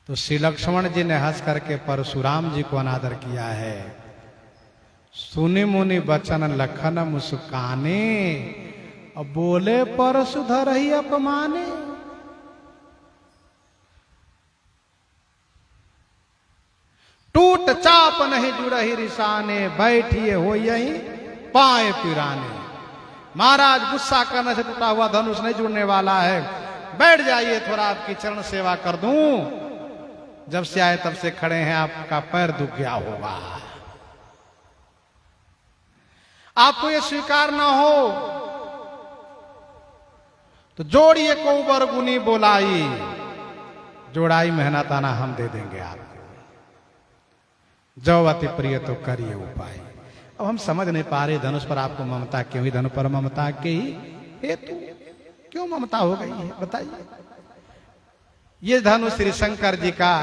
तो श्री लक्ष्मण जी ने हंस करके परशुराम जी को अनादर किया है। सुनि मुनि बचन लखन मुस्काने, अब बोले परशुधर ही अपमाने। टूट चाप नहीं जुड़ही रिसाने, बैठिए हो यही पाए पिराने। महाराज गुस्सा करने से टूटा हुआ धनुष नहीं जुड़ने वाला है, बैठ जाइए, थोड़ा आपकी चरण सेवा कर दूं। जब से आए तब से खड़े हैं, आपका पैर दुख गया होगा। आपको ये स्वीकार ना हो तो जोड़िए को बरगुनी बोलाई, जोड़ाई मेहनत आना हम दे देंगे आपको। जो अति प्रिय तो करिए उपाय। अब हम समझ नहीं पा रहे धनुष पर आपको ममता क्यों, ही धनुष पर ममता के ही हेतु क्यों ममता हो गई है, बताइए। ये धनुष श्री शंकर जी का,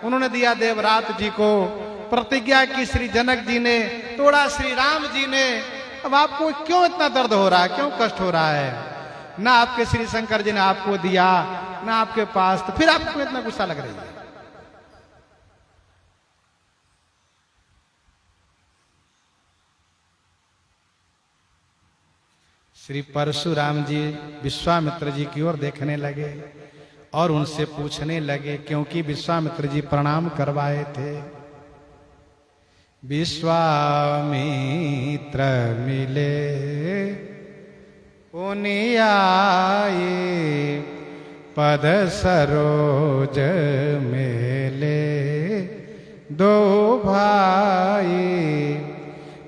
उन्होंने दिया देवरात जी को, प्रतिज्ञा की श्री जनक जी ने, तोड़ा श्री राम जी ने। अब आपको क्यों इतना दर्द हो रहा है, क्यों कष्ट हो रहा है? ना आपके श्री शंकर जी ने आपको दिया, ना आपके पास, तो फिर आपको इतना गुस्सा लग रही है? श्री परशुराम जी विश्वामित्र जी की ओर देखने लगे और उनसे पूछने लगे, क्योंकि विश्वामित्र जी प्रणाम करवाए थे। विश्वामित्र मिले पुनियाए, पद सरोज मेले दो भाई।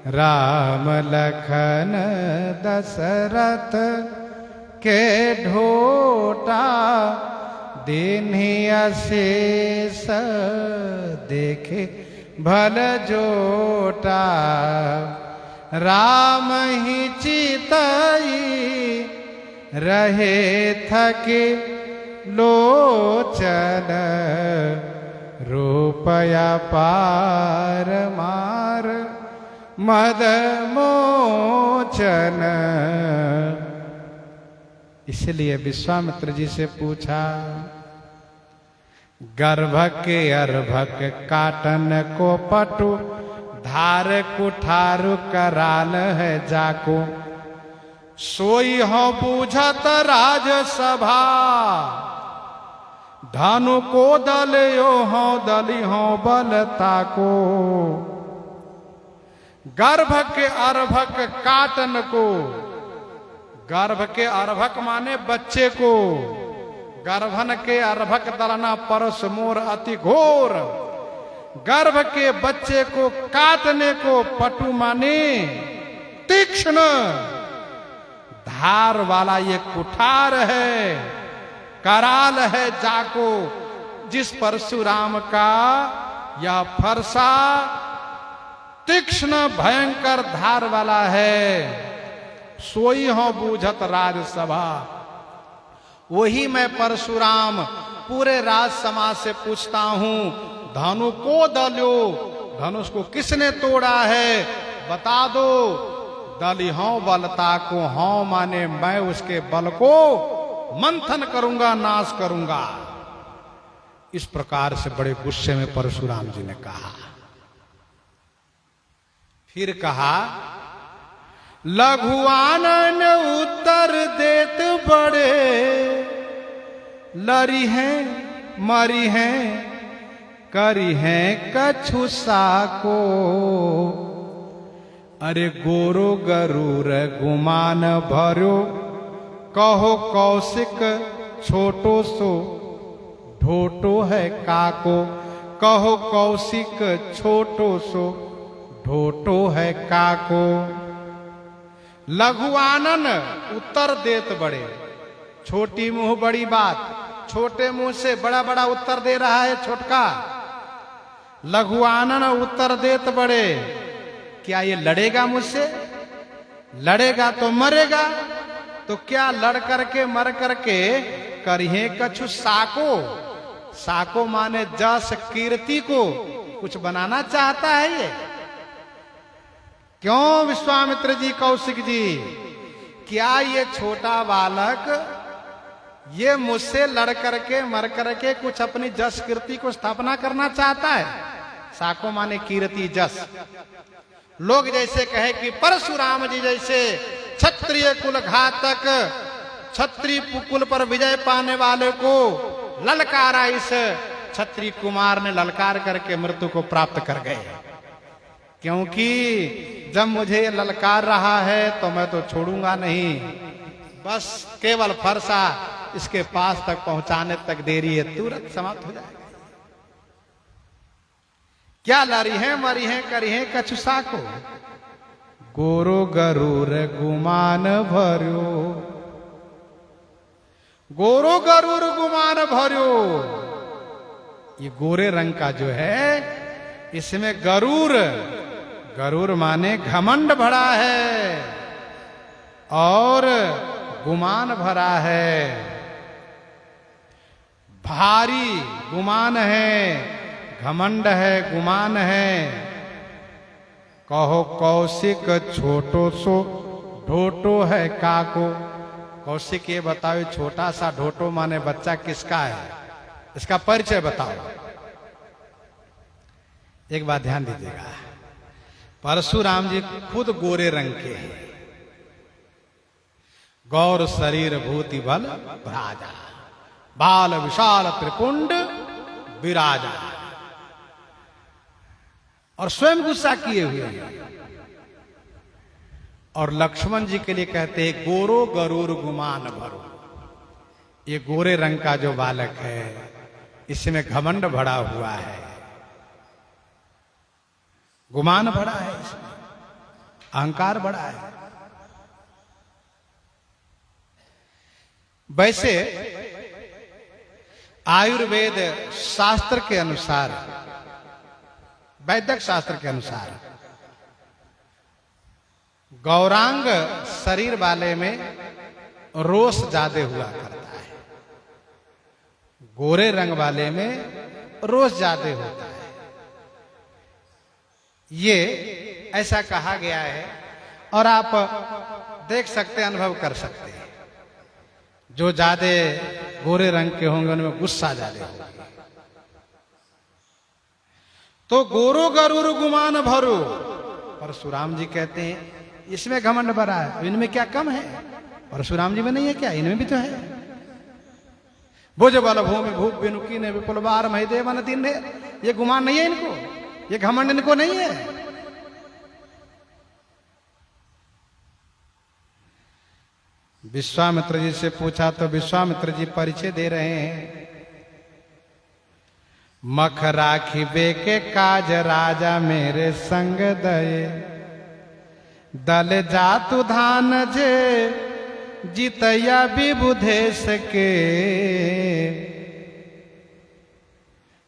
राम लखन दशरथ के ढोटा, दीन्ही अशेष देखे भल जोटा। राम ही चितई रहे थके लोचन, रूपया पार मार मद मोचन। इसलिए विश्वामित्र जी से पूछा, गर्भ के अर्भक काटन को पटु, धार कुठारु कराल है जाको। सोई हो बूझत राजसभा, धनु को दलियो हो दली हो बलता को। गर्भ के अर्भक काटन को, गर्भ के अर्भक माने बच्चे को, गर्भन के अर्भक दलना परस मोर अति घोर। गर्भ के बच्चे को काटने को पटु माने तीक्ष्ण, धार वाला ये कुठार है, कराल है जाको। जिस परशुराम का यह फरसा तीक्ष्ण भयंकर धार वाला है, सोई हो बूझत राजसभा। वही मैं परशुराम पूरे राज समाज से पूछता हूं, धनु को दलो, धनुष को किसने तोड़ा है, बता दो। दली हों बलता को, हों माने मैं उसके बल को मंथन करूंगा, नाश करूंगा। इस प्रकार से बड़े गुस्से में परशुराम जी ने कहा। फिर कहा, लघुआनन उत्तर देत बड़े, लरी हैं मरी हैं करी हैं कछु साको। अरे गोरो गरूर गुमान भरो, कहो कौशिक छोटो सो ढोटो है काको। कहो कौशिक छोटो सो ढोटो है काको। लघुआनन उत्तर देत बड़े, छोटी मुंह बड़ी बात, छोटे मुंह से बड़ा बड़ा उत्तर दे रहा है छोटका। लघुआनन उत्तर देत बड़े, क्या ये लड़ेगा मुझसे? लड़ेगा तो मरेगा, तो क्या लड़ करके मर करके करिए कछु साको। साको माने जस कीर्ति को कुछ बनाना चाहता है ये। क्यों विश्वामित्र जी, कौशिक जी, क्या ये छोटा बालक ये मुझसे लड़ करके मर करके कुछ अपनी जस कीर्ति को स्थापना करना चाहता है। साको माने कीर्ति जस। लोग जैसे कहे कि परशुराम जी जैसे क्षत्रिय कुल घातक, क्षत्रिय कुल पर विजय पाने वाले को ललकारा, इस क्षत्रिय कुमार ने ललकार करके मृत्यु को प्राप्त कर गए। क्योंकि जब मुझे ललकार रहा है तो मैं तो छोड़ूंगा नहीं, बस केवल फरसा इसके पास तक पहुंचाने तक देरी है, तुरंत समाप्त हो जाएगा। क्या लरी है मरी है करी है कछुसा को, गोरो गरूर गुमान भर्यो, गोरो गरूर गुमान भर्यो। ये गोरे रंग का जो है, इसमें गरूर, गरूर माने घमंड भरा है और गुमान भरा है, भारी गुमान है, घमंड है, गुमान है। कहो कौशिक छोटो सो ढोटो है काको। कौशिक ये बताओ, छोटा सा ढोटो माने बच्चा किसका है, इसका परिचय बताओ। एक बात ध्यान दीजिएगा, परशुराम जी खुद गोरे रंग के हैं। गौर शरीर भूति बल भ्राजा, बाल विशाल त्रिपुंड विराजा, और स्वयं गुस्सा किए हुए हैं। और लक्ष्मण जी के लिए कहते हैं गोरो गरूर गुमान भरो। ये गोरे रंग का जो बालक है, इसमें घमंड भरा हुआ है, गुमान भरा है, इसमें अहंकार बड़ा है। वैसे आयुर्वेद शास्त्र के अनुसार, वैदिक शास्त्र के अनुसार, गौरांग शरीर वाले में रोष ज्यादा हुआ करता है, गोरे रंग वाले में रोष ज्यादा होता है। ये ऐसा कहा गया है और आप देख सकते, अनुभव कर सकते हैं। जो ज्यादा गोरे रंग के होंगे उनमें गुस्सा ज्यादा होगा। तो गोरो गरूर गुमान भरो। परशुराम जी कहते हैं इसमें घमंड भरा है, इनमें क्या कम है? परशुराम जी में नहीं है क्या? इनमें भी तो है। भुज बल भूमि भूप बिनुकी ने विपुल बार महिदेव न दिन। ये गुमान नहीं है इनको, ये घमंड इनको नहीं है। विश्वामित्र जी से पूछा तो विश्वामित्र जी परिचय दे रहे हैं। मख राखी बेके काज राजा मेरे संग दये, दल जातु धान जे जितया विबुधेश के।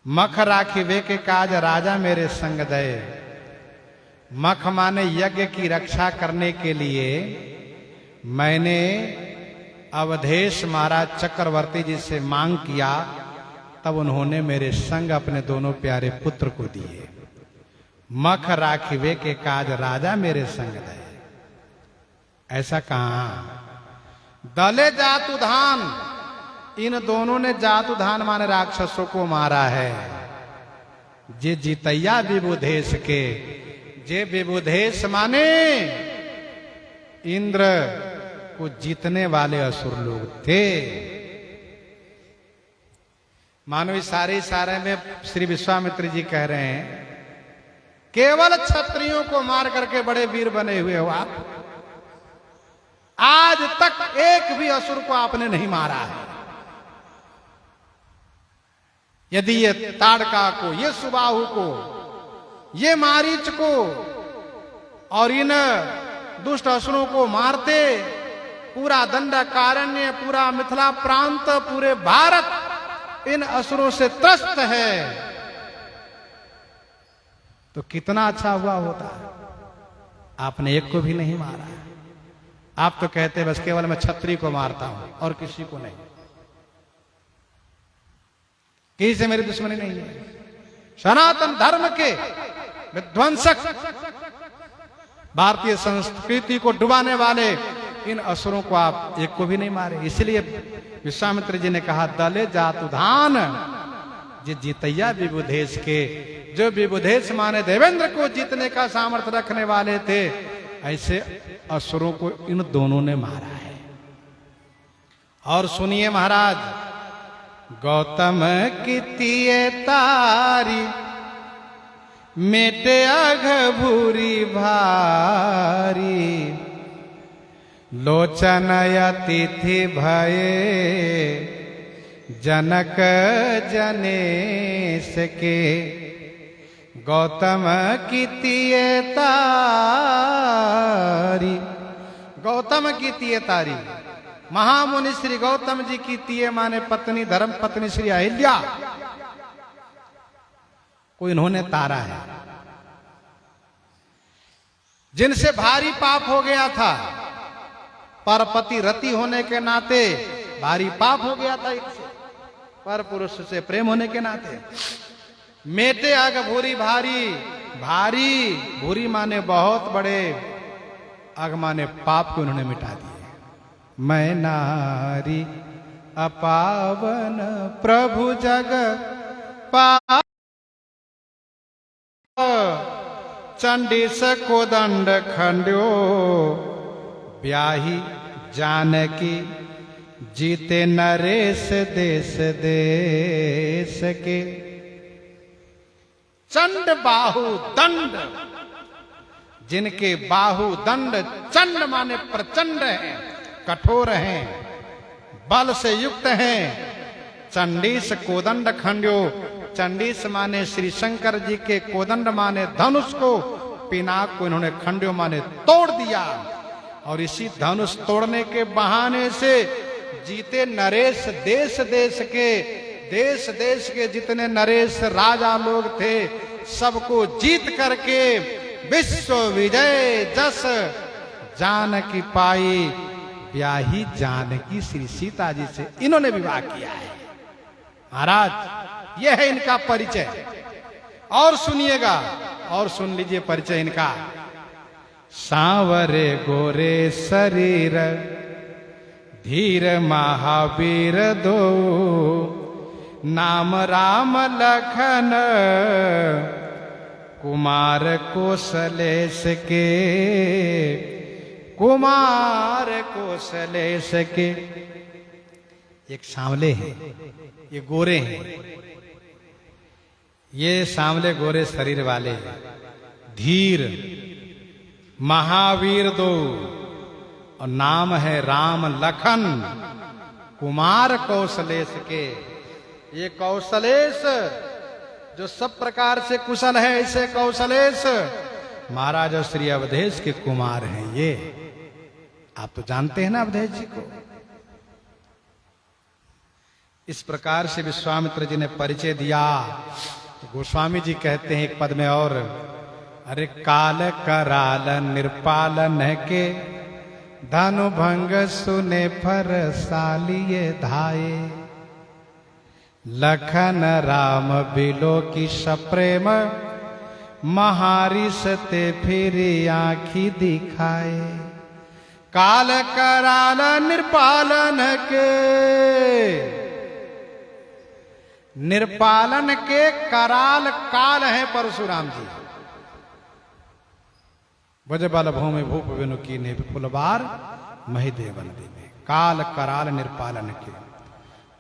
मख राखी बेके काज राजा मेरे संग दये। मख माने यज्ञ की रक्षा करने के लिए मैंने अवधेश महाराज चक्रवर्ती जी से मांग किया, तब उन्होंने मेरे संग अपने दोनों प्यारे पुत्र को दिए। मख राखिवे के काज राजा मेरे संग दे। ऐसा कहा? दले जातुधान, इन दोनों ने जातुधान माने राक्षसों को मारा है। जे जितैया विबुधेश के, जे विबुधेश माने इंद्र को जीतने वाले असुर लोग थे। मानो इस सारे में श्री विश्वामित्र जी कह रहे हैं केवल क्षत्रियों को मार करके बड़े वीर बने हुए हो आप। आज तक एक भी असुर को आपने नहीं मारा है। यदि ये ताड़का को, ये सुबाहु को, ये मारीच को और इन दुष्ट असुरों को मारते, पूरा दंडकारण्य, पूरा मिथिला प्रांत, पूरे भारत इन असुरों से त्रस्त है, तो कितना अच्छा हुआ होता। आपने एक को भी नहीं मारा। आप तो कहते बस केवल मैं क्षत्रिय को मारता हूं और किसी को नहीं, किसी से मेरी दुश्मनी नहीं है। सनातन धर्म के विध्वंसक, भारतीय संस्कृति को डुबाने वाले इन असुरों को आप एक को भी नहीं मारे। इसलिए विश्वामित्र जी ने कहा दले जातु धान जे जीतैया विबुधेश के, जो विबुधेश माने देवेंद्र को जीतने का सामर्थ्य रखने वाले थे, ऐसे असुरों को इन दोनों ने मारा है। और सुनिए महाराज, गौतम कीतिये तारी मेटे अघ भूरी भारी, लोचन अतिथि भये जनक जनेश के। गौतम कीतिये तारी, गौतम कीतिये तारी, महामुनि श्री गौतम जी की तीये माने पत्नी, धर्म पत्नी श्री अहिल्या को इन्होंने तारा है, जिनसे भारी पाप हो गया था। परपति रति होने के नाते भारी पाप हो गया था इनसे, पर पुरुष से प्रेम होने के नाते। मेटे अग भूरी भारी, भारी भूरी माने बहुत बड़े, अग माने पाप को उन्होंने मिटा दिए। मैं नारी अपावन प्रभु जग पाप, चंडीस को दंड खंड्यो, ब्याही जानकी जीते नरेश देश देश के। चंड बाहु दंड, जिनके बाहु दंड, चंड माने प्रचंड हैं, कठोर हैं, बल से युक्त हैं। चंडीस कोदंड खंड्यो, चंडीस माने श्री शंकर जी के, कोदंड माने धनुष को, पिनाक को इन्होंने खंड्यो माने तोड़ दिया। और इसी धनुष तोड़ने के बहाने से जीते नरेश देश देश के, देश देश के जितने नरेश राजा लोग थे सबको जीत करके विश्व विजय जस जानकी पाई। ब्याही जानकी श्री सीता जी से इन्होंने विवाह किया है। महाराज यह है इनका परिचय। और सुनिएगा, और सुन लीजिए परिचय इनका। सांवरे गोरे शरीर धीर महावीर दो, नाम राम लखन कुमार कौशलेश के, कुमार कौशलेश के। एक सांवले हैं, ये गोरे हैं, ये सांवले गोरे शरीर वाले, धीर महावीर दो, और नाम है राम लखन कुमार कौशलेश के। ये कौशलेश जो सब प्रकार से कुशल है, ऐसे कौशलेश महाराज श्री अवधेश के कुमार हैं। ये आप तो जानते हैं ना अवधेश जी को। इस प्रकार से विश्वामित्र जी ने परिचय दिया। गोस्वामी जी कहते हैं एक पद में और, अरे काल कराल निर्पालन के, धनु भंग सुने फर सालिए धाये, लखन राम बिलो की सप्रेम, महारिस ते फिर आँखी दिखाए। काल कराल निर्पालन के, निर्पालन के कराल काल है परशुराम जी। भज बल भूमि भूप विनु की ने विपुलबार महिदेवन में। काल कराल निर्पालन के,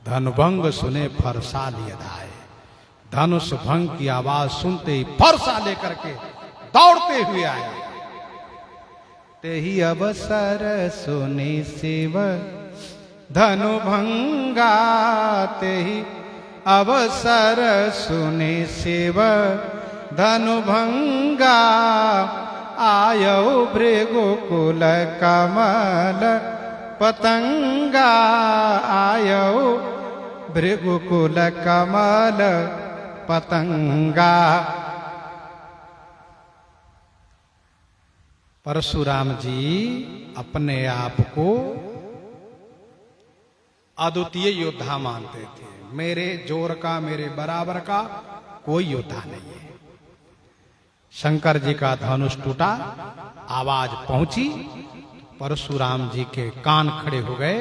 धनुभंग सुने फरसा लिए धाये। धनुष भंग की आवाज सुनते ही फरसा लेकर के दौड़ते हुए आए। ते ही अवसर सुनी शिव धनुभंगा, ते ही अवसर सुनी शिव धनुभंगा, आयो भृगुकुल कमल पतंगा, आयो भृगुकुल कमल पतंगा। परशुराम जी अपने आप को अद्वितीय योद्धा मानते थे। मेरे जोर का, मेरे बराबर का कोई योद्धा नहीं है। शंकर जी का धनुष टूटा, आवाज पहुंची, परशुराम जी के कान खड़े हो गए।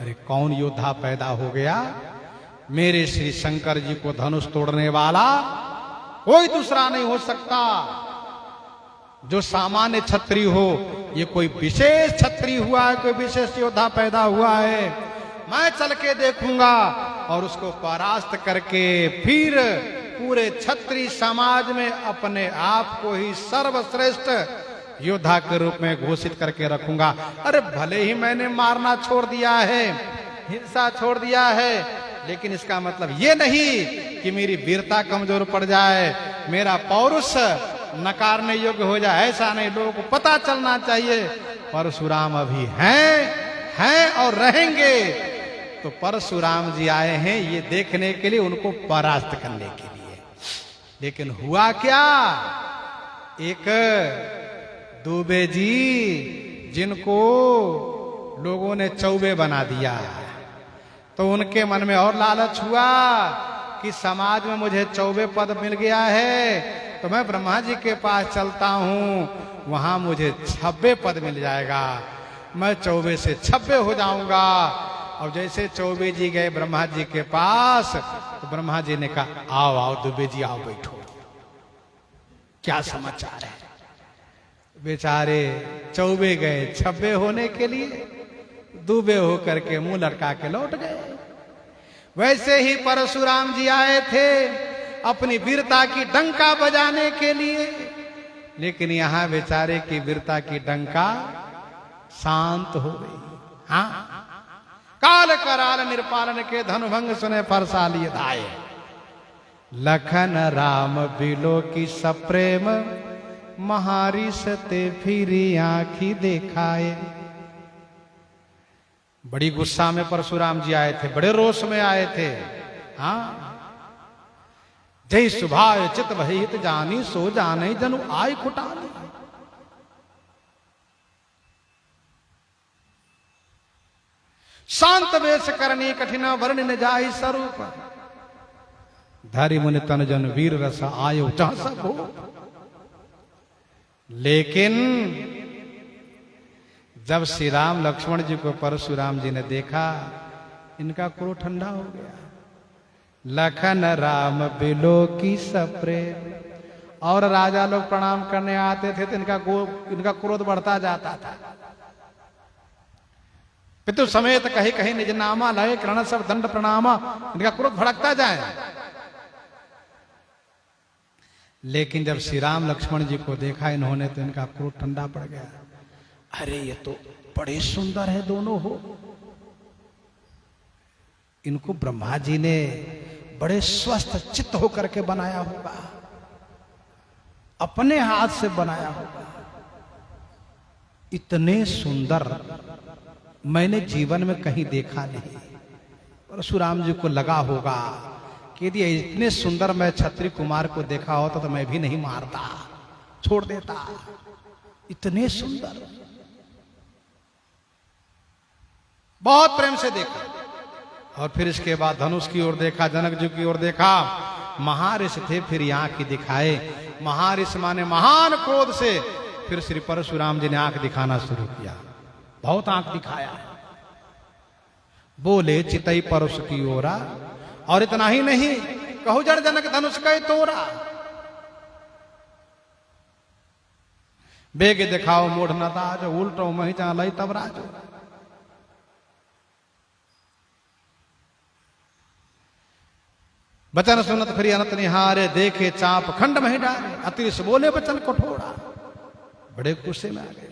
अरे कौन योद्धा पैदा हो गया? मेरे श्री शंकर जी को धनुष तोड़ने वाला कोई दूसरा नहीं हो सकता। जो सामान्य क्षत्रिय हो, ये कोई विशेष क्षत्रिय हुआ है, कोई विशेष योद्धा पैदा हुआ है। मैं चल के देखूंगा और उसको परास्त करके फिर पूरे क्षत्रिय समाज में अपने आप को ही सर्वश्रेष्ठ योद्धा के रूप में घोषित करके रखूंगा। अरे भले ही मैंने मारना छोड़ दिया है, हिंसा छोड़ दिया है, लेकिन इसका मतलब ये नहीं कि मेरी वीरता कमजोर पड़ जाए, मेरा पौरुष नकारने योग्य हो जाए। ऐसा नहीं, लोगों को पता चलना चाहिए परशुराम अभी हैं और रहेंगे। तो परशुराम जी आए हैं ये देखने के लिए, उनको परास्त करने के लिए। लेकिन हुआ क्या? एक दुबे जी जिनको लोगों ने चौबे बना दिया, तो उनके मन में और लालच हुआ कि समाज में मुझे चौबे पद मिल गया है, तो मैं ब्रह्मा जी के पास चलता हूं, वहां मुझे 26 पद मिल जाएगा, मैं चौबे से 26 हो जाऊंगा। और जैसे चौबे जी गए ब्रह्मा जी के पास, तो ब्रह्मा जी ने कहा आओ आओ दुबे जी आओ बैठो, क्या समाचार है। बेचारे चौबे गए 26 होने के लिए, दुबे होकर के मुंह लटका के लौट गए। वैसे ही परशुराम जी आए थे अपनी वीरता की डंका बजाने के लिए, लेकिन यहां बेचारे की वीरता की डंका शांत हो गई। हाँ, काल कराल निर्पालन के धनुभंग सुने परसाली धाये, लखन राम बिलो की सप्रेम, महारिष ते फिरी आंखी देखाए। बड़ी गुस्सा में परशुराम जी आए थे, बड़े रोष में आए थे। हाँ, जय सुभाय चित भहित जानी, सो जाने जनु आय खुटानी। शांत वेश करनी कठिन वर्ण न जाहि स्वरूप, धरि मुनि तन जन वीर रस आयो जहां सब हो। लेकिन जब श्री राम लक्ष्मण जी को परशुराम जी ने देखा, इनका क्रोध ठंडा हो गया। लखन राम बिलो की सप्रेम, और राजा लोग प्रणाम करने आते थे तो इनका क्रोध बढ़ता जाता था। पितु समेत कहीं कहीं निज नामा, लय करण सब दंड प्रणामा, इनका क्रोध भड़कता जाए। लेकिन जब श्री राम लक्ष्मण जी को देखा इन्होंने, तो इनका क्रोध ठंडा पड़ गया। अरे ये तो बड़े सुंदर है दोनों हो, इनको ब्रह्मा जी ने बड़े स्वस्थ चित्त होकर के बनाया होगा, अपने हाथ से बनाया होगा। इतने सुंदर मैंने जीवन में कहीं देखा नहीं। परशुराम जी को लगा होगा कि यदि इतने सुंदर मैं क्षत्रिय कुमार को देखा होता तो मैं भी नहीं मारता, छोड़ देता। इतने सुंदर, बहुत प्रेम से देखा। और फिर इसके बाद धनुष की ओर देखा, जनक जी की ओर देखा। महारिष थे, फिर आंख दिखाए। महारिष माने महान क्रोध से फिर श्री परशुराम जी ने आंख दिखाना शुरू किया, बहुत आंख दिखाया। बोले चितई परशु की ओरा, और इतना ही नहीं, कहु जड़ जनक धनुष कई तोरा। बेग दिखाओ मूढ़ न ताज, उल्टो मही जा लई तब राजो। बचन सुनत फिर अनत निहारे, देखे चाप खंड मही डाले। अतिश बोले बचन कठोरा, बड़े गुस्से में आ गए।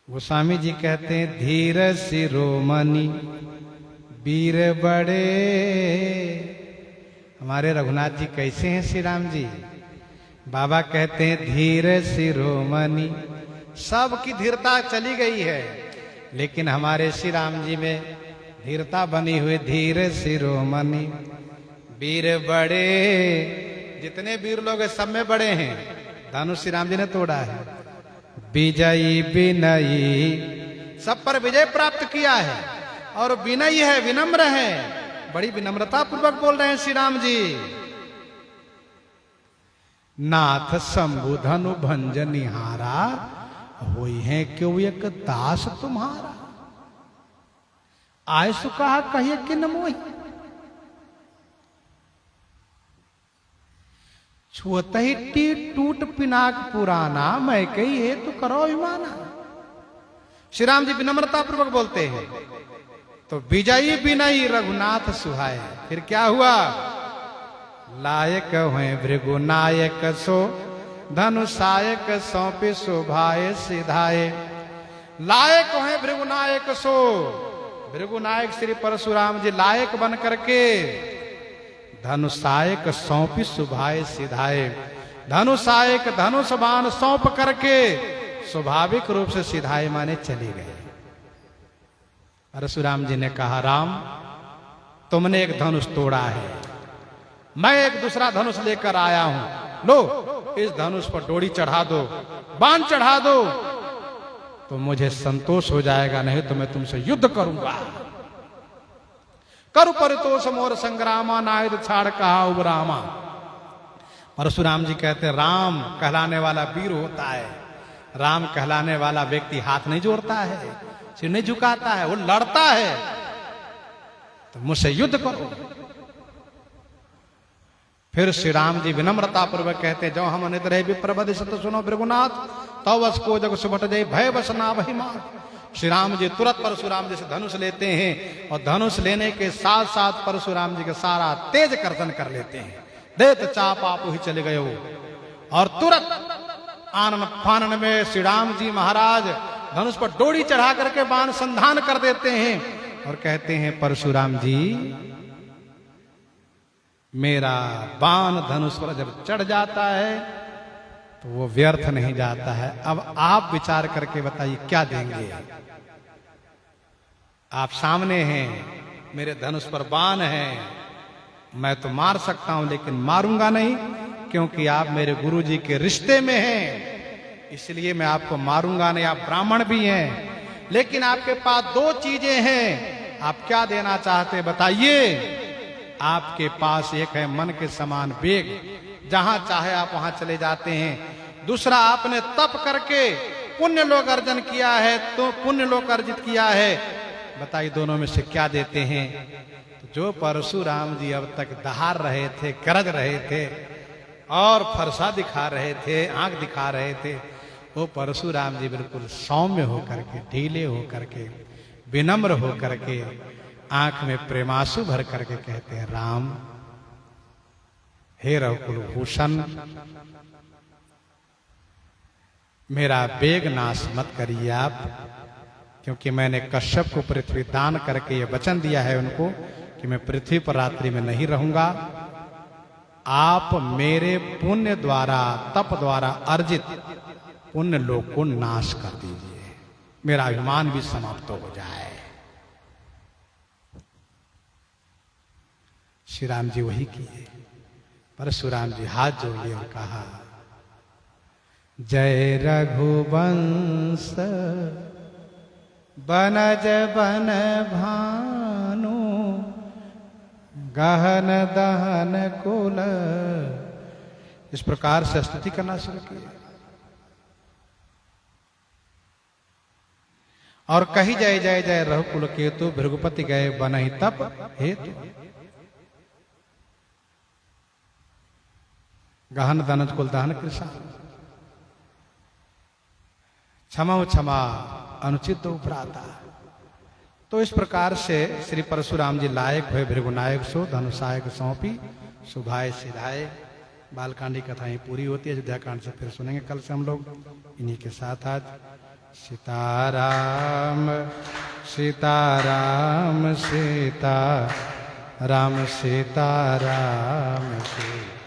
गोस्वामी जी कहते हैं धीर शिरोमणि वीर बड़े। हमारे रघुनाथ जी कैसे हैं श्री राम जी? बाबा कहते हैं धीर शिरोमणि, सबकी धीरता चली गई है, लेकिन हमारे श्री राम जी में धीरता बनी हुई। धीर शिरोमणि वीर बड़े, जितने वीर लोग सब में बड़े हैं, धनुष श्री राम जी ने तोड़ा है। विजयी विनयी, सब पर विजय प्राप्त किया है, और विनयी है, विनम्र है, बड़ी विनम्रता पूर्वक बोल रहे हैं श्री राम जी। नाथ शंभु धनु भंज निहारा, होई है क्यों एक दास तुम्हारा। आयसु कहा कहिए कि न मोही। छुअत ही टूट पिनाक पुराना, मैं कही है तो करो विमाना। श्री राम जी विनम्रता पूर्वक बोलते हैं। तो विजयी विनयी रघुनाथ सुहाए। फिर क्या हुआ? लायक हुए भृगुनायक सो धनुषायक सौंपे शोभाए सिधाए। लायक हुए भृगुनायक सो, भृगुनायक श्री परशुराम जी लायक बन करके धनुषायक सौंपी शोभाए सिधाए। धनुषायक धनुष बाण सौंप करके स्वाभाविक रूप से सिधाए माने चले गए। परशुराम जी ने कहा राम तुमने एक धनुष तोड़ा है, मैं एक दूसरा धनुष लेकर आया हूं। लो इस धनुष पर डोरी चढ़ा दो, बाण चढ़ा दो, तो मुझे संतोष हो जाएगा, नहीं तो मैं तुमसे युद्ध करूंगा। करु परितोष मोर संग्रामा, नायुध छाड़ कहा उबरामा। परशुराम जी कहते राम कहलाने वाला वीर होता है। राम कहलाने वाला व्यक्ति हाथ नहीं जोड़ता है, सिर नहीं झुकाता है, वो लड़ता है। तो मुझसे युद्ध करो। फिर श्री राम जी विनम्रता पूर्वक कहते जो हम निद्र विप्रबधि सत सुनो भृगुनाथ, तो वस को जग सुभट जय भय बस ना वही मार। श्री राम जी तुरंत परशुराम जी से धनुष लेते हैं और धनुष लेने के साथ साथ परशुराम जी का सारा तेज कर्तन कर लेते हैं। देत चाप आप ही चले गए हो। और तुरंत आनन फानन में श्री राम जी महाराज धनुष पर डोरी चढ़ा करके बाण संधान कर देते हैं और कहते हैं परशुराम जी मेरा बाण धनुष पर जब चढ़ जाता है तो वो व्यर्थ नहीं जाता है। अब आप विचार करके बताइए क्या देंगे। आप सामने हैं, मेरे धनुष पर बाण है, मैं तो मार सकता हूं लेकिन मारूंगा नहीं, क्योंकि आप मेरे गुरुजी के रिश्ते में हैं, इसलिए मैं आपको मारूंगा नहीं। आप ब्राह्मण भी हैं, लेकिन आपके पास दो चीजें हैं, आप क्या देना चाहते बताइए। आपके पास एक है मन के समान वेग, जहां चाहे आप वहां चले जाते हैं। दूसरा आपने तप करके पुण्य लोक अर्जन किया है, तो पुण्य लोक अर्जित किया है। बताइए दोनों में से क्या देते हैं। तो जो परशुराम जी अब तक दहाड़ रहे थे, गरज रहे थे और फरसा दिखा रहे थे, आंख दिखा रहे थे, वो परशुराम जी बिल्कुल सौम्य होकर के, ढीले होकर के, विनम्र होकर के, आंख में प्रेमासु भर करके कहते हैं राम हे रघुकुल भूषण, मेरा वेग नाश मत करिए आप, क्योंकि मैंने कश्यप को पृथ्वी दान करके ये वचन दिया है उनको कि मैं पृथ्वी पर रात्रि में नहीं रहूंगा। आप मेरे पुण्य द्वारा, तप द्वारा अर्जित पुण्य लोक को नाश कर दीजिए, मेरा अभिमान भी समाप्त हो जाए। श्री राम जी वही किए। परशुराम जी हाथ जोड़ लिए और कहा जय रघुवंश बनज बन भानु, गहन दहन कुल। इस प्रकार से स्तुति करना शुरू किया और कही जय जय जय रघुकुल केतु, भृगुपति गए बनहि तप हेतु। गहन दनज कुल दहन कृष्ण, क्षमा क्षमा अनुचित उपराता। तो इस प्रकार से श्री परशुराम जी लायक हुए भृगुनायक सो धनुषायक सौंपी सुभाए सिधाए। बालकांडी कथाएं पूरी होती है, अयोध्याकांड से फिर सुनेंगे कल से हम लोग। इन्हीं के साथ आज सीताराम सीताराम सीता राम सीताराम सीता।